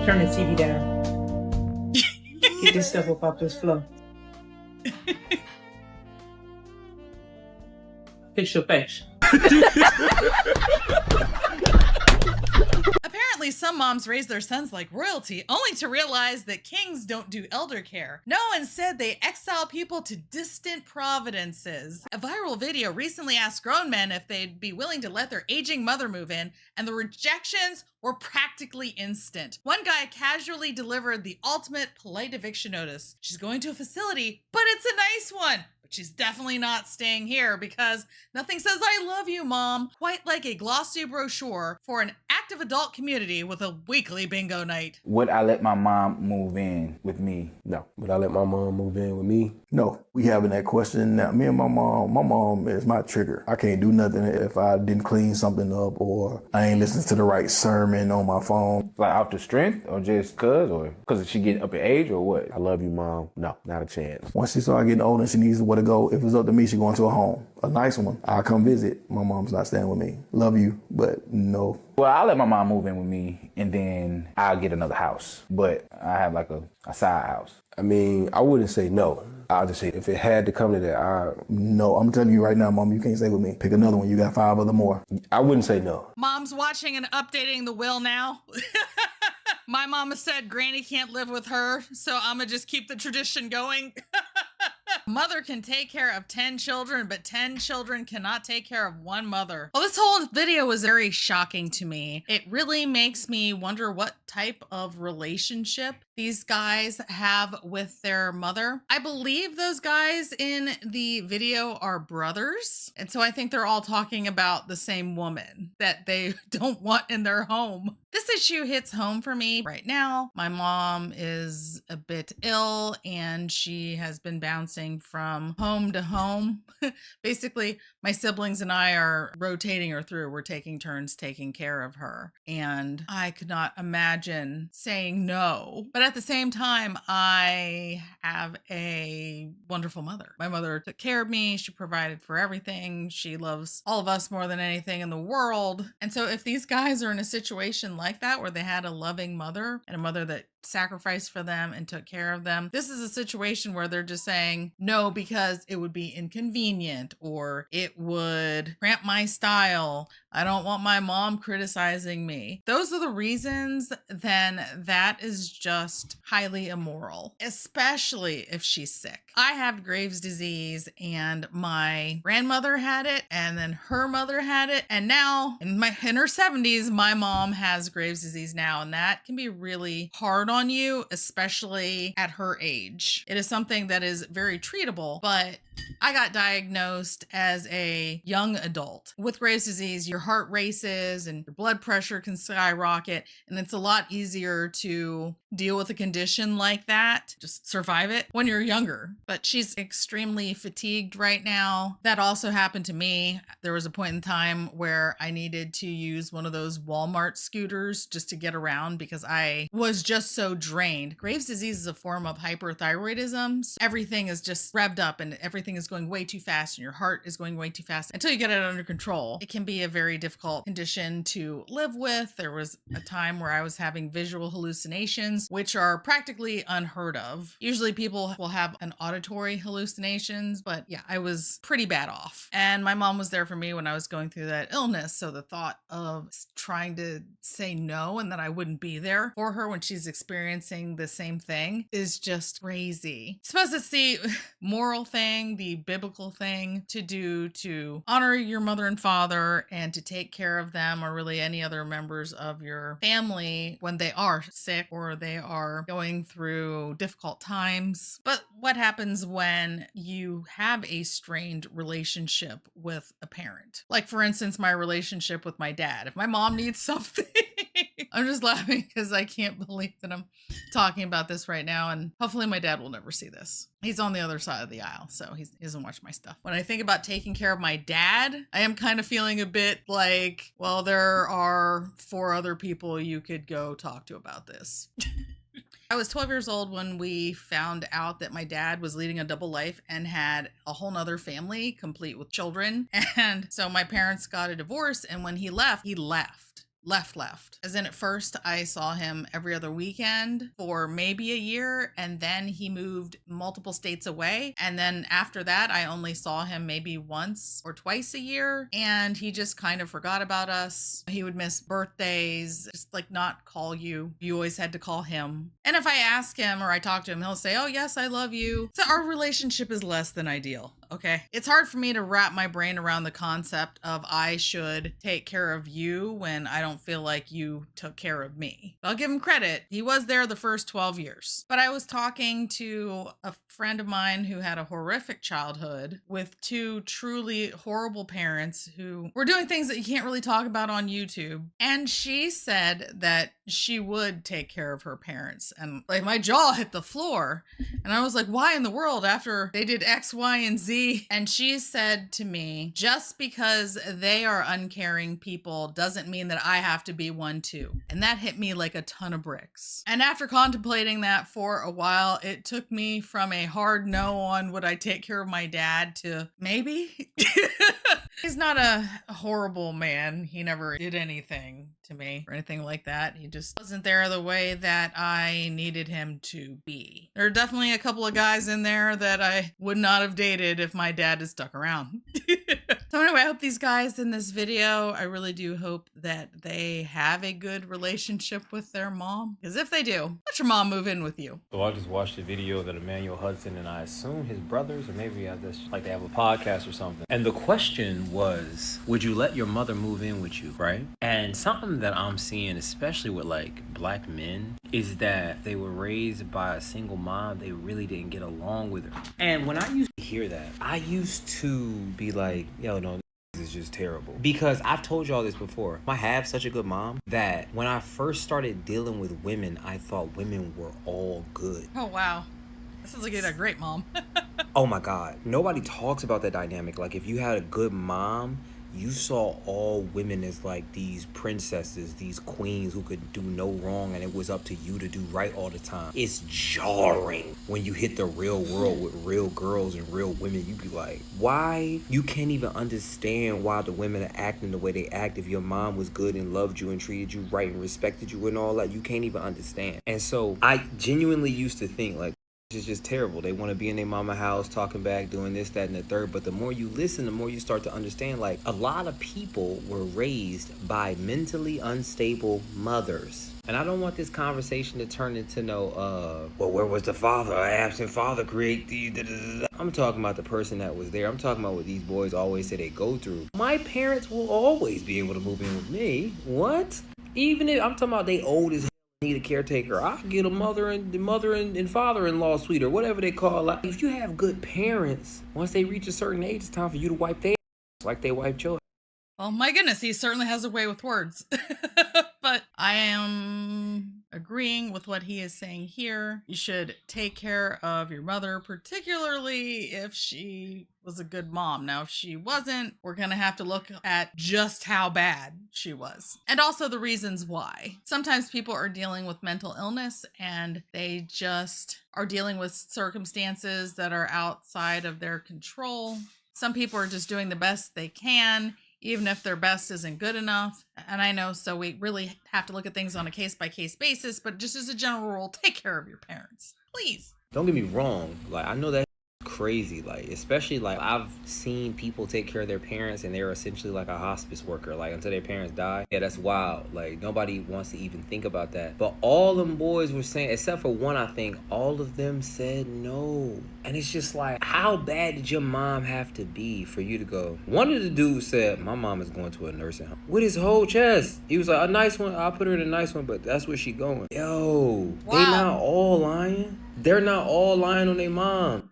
Turn the TV down. Get this stuff up off this floor. Fix your face. Apparently, some moms raise their sons like royalty, only to realize that kings don't do elder care. No, instead, they exile people to distant providences. A viral video recently asked grown men if they'd be willing to let their aging mother move in, and the rejections were practically instant. One guy casually delivered the ultimate polite eviction notice. She's going to a facility, but it's a nice one. But she's definitely not staying here because nothing says I love you, Mom. Quite like a glossy brochure for an active adult community with a weekly bingo night. Would I let my mom move in with me? No. Would I let my mom move in with me? No. We having that question now. Me and my mom is my trigger. I can't do nothing if I didn't clean something up or I ain't listening to the right sermon on my phone. Like off the strength or just cuz or because she getting up in age or what? I love you, Mom. No, not a chance. Once she start getting older and she needs where to go, if it's up to me, she going to a home. A nice one. I'll come visit. My mom's not staying with me. Love you, but no. Well, I'll let my mom move in with me and then I'll get another house. But I have like a side house. I mean, I wouldn't say no. I'll just say if it had to come to that, No, I'm telling you right now, Mom, you can't stay with me. Pick another one. You got 5 other more. I wouldn't say no. Mom's watching and updating the will now. My mama said Granny can't live with her, so I'm gonna just keep the tradition going. Mother can take care of 10 children, but 10 children cannot take care of one mother. Well, this whole video was very shocking to me. It really makes me wonder what type of relationship these guys have with their mother. I believe those guys in the video are brothers. And so I think they're all talking about the same woman that they don't want in their home. This issue hits home for me right now. My mom is a bit ill and she has been bouncing from home to home. Basically, my siblings and I are rotating her through. We're taking turns taking care of her. And I could not imagine saying no. But at the same time, I have a wonderful mother. My mother took care of me. She provided for everything. She loves all of us more than anything in the world. And so if these guys are in a situation like that, where they had a loving mother and a mother that sacrificed for them and took care of them, this is a situation where they're just saying no because it would be inconvenient or it would cramp my style. I don't want my mom criticizing me. Those are the reasons. Then that is just highly immoral, especially if she's sick. I have Graves' disease and my grandmother had it and then her mother had it. And now in her 70s, my mom has Graves' disease now. And that can be really hard on you, especially at her age. It is something that is very treatable, but I got diagnosed as a young adult with Graves' disease. Your heart races and your blood pressure can skyrocket, and it's a lot easier to deal with a condition like that, just survive it when you're younger. But she's extremely fatigued right now. That also happened to me. There was a point in time where I needed to use one of those Walmart scooters just to get around because I was just so drained. Graves' disease is a form of hyperthyroidism. So everything is just revved up and everything is going way too fast and your heart is going way too fast until you get it under control. It can be a very difficult condition to live with. There was a time where I was having visual hallucinations, which are practically unheard of. Usually people will have an auditory hallucinations, but yeah, I was pretty bad off. And my mom was there for me when I was going through that illness. So the thought of trying to say no and that I wouldn't be there for her when she's experiencing the same thing is just crazy. I suppose it's the moral thing, the biblical thing to do to honor your mother and father and to take care of them or really any other members of your family when they are sick or they are going through difficult times. But what happens when you have a strained relationship with a parent? Like, for instance, my relationship with my dad. If my mom needs something, I'm just laughing because I can't believe that I'm talking about this right now. And hopefully my dad will never see this. He's on the other side of the aisle, so he doesn't watch my stuff. When I think about taking care of my dad, I am kind of feeling a bit like, well, there are 4 other people you could go talk to about this. I was 12 years old when we found out that my dad was leading a double life and had a whole nother family complete with children. And so my parents got a divorce, and when he left, he left. left. As in, at first I saw him every other weekend for maybe a year, and then he moved multiple states away. And then after that, I only saw him maybe once or twice a year, and he just kind of forgot about us. He would miss birthdays, just like not call you. You always had to call him. And if I ask him or I talk to him, he'll say, "Oh yes, I love you." So our relationship is less than ideal. Okay. It's hard for me to wrap my brain around the concept of I should take care of you when I don't feel like you took care of me. I'll give him credit. He was there the first 12 years. But I was talking to a friend of mine who had a horrific childhood with two truly horrible parents who were doing things that you can't really talk about on YouTube. And she said that she would take care of her parents. And like my jaw hit the floor. And I was like, why in the world after they did X, Y, and Z? And she said to me, just because they are uncaring people doesn't mean that I have to be one too. And that hit me like a ton of bricks. And after contemplating that for a while, it took me from a hard no on would I take care of my dad to maybe. He's not a horrible man. He never did anything to me or anything like that. He just wasn't there the way that I needed him to be. There are definitely a couple of guys in there that I would not have dated if my dad had stuck around. So anyway, I hope these guys in this video, I really do hope that they have a good relationship with their mom. Because if they do, let your mom move in with you. So I just watched a video that Emmanuel Hudson and I assume his brothers, or maybe I just like they have a podcast or something. And the question was, would you let your mother move in with you, right? And something that I'm seeing, especially with like black men, is that they were raised by a single mom. They really didn't get along with her. And when I used to hear that, I used to be like, yo, no, this is just terrible. Because I've told y'all this before. I have such a good mom that when I first started dealing with women, I thought women were all good. Oh, wow. That sounds like you had a great mom. Oh my God. Nobody talks about that dynamic. Like if you had a good mom, you saw all women as like these princesses, these queens who could do no wrong, and it was up to you to do right all the time. It's jarring when you hit the real world with real girls and real women. You be like, why? You can't even understand why the women are acting the way they act. If your mom was good and loved you and treated you right and respected you and all that, you can't even understand. And so I genuinely used to think like, it's just terrible. They want to be in their mama house talking back, doing this, that, and the third. But the more you listen, the more you start to understand, like, a lot of people were raised by mentally unstable mothers. And I don't want this conversation to turn into no, well, where was the father? An absent father create these. I'm talking about the person that was there. I'm talking about what these boys always say they go through. My parents will always be able to move in with me. What? Even if I'm talking about they old as need a caretaker, I'll get a mother and father-in-law suite or whatever they call it. If you have good parents, once they reach a certain age, it's time for you to wipe their ass like they wiped your. Oh my goodness, he certainly has a way with words. But I am agreeing with what he is saying here. You should take care of your mother, particularly if she was a good mom. Now, if she wasn't, we're going to have to look at just how bad she was. And also the reasons why. Sometimes people are dealing with mental illness and they just are dealing with circumstances that are outside of their control. Some people are just doing the best they can, even if their best isn't good enough. And I know, so we really have to look at things on a case-by-case basis, but just as a general rule, take care of your parents, please. Don't get me wrong, like I know that crazy, like especially like I've seen people take care of their parents and they're essentially like a hospice worker, like until their parents die. Yeah, that's wild. Like nobody wants to even think about that. But all them boys were saying, except for one, I think all of them said no. And it's just like, how bad did your mom have to be for you to go? One of the dudes said, my mom is going to a nursing home with his whole chest. He was like, a nice one, I'll put her in a nice one, but that's where she going. Yo, wow. They not all lying. They're not all lying on their mom.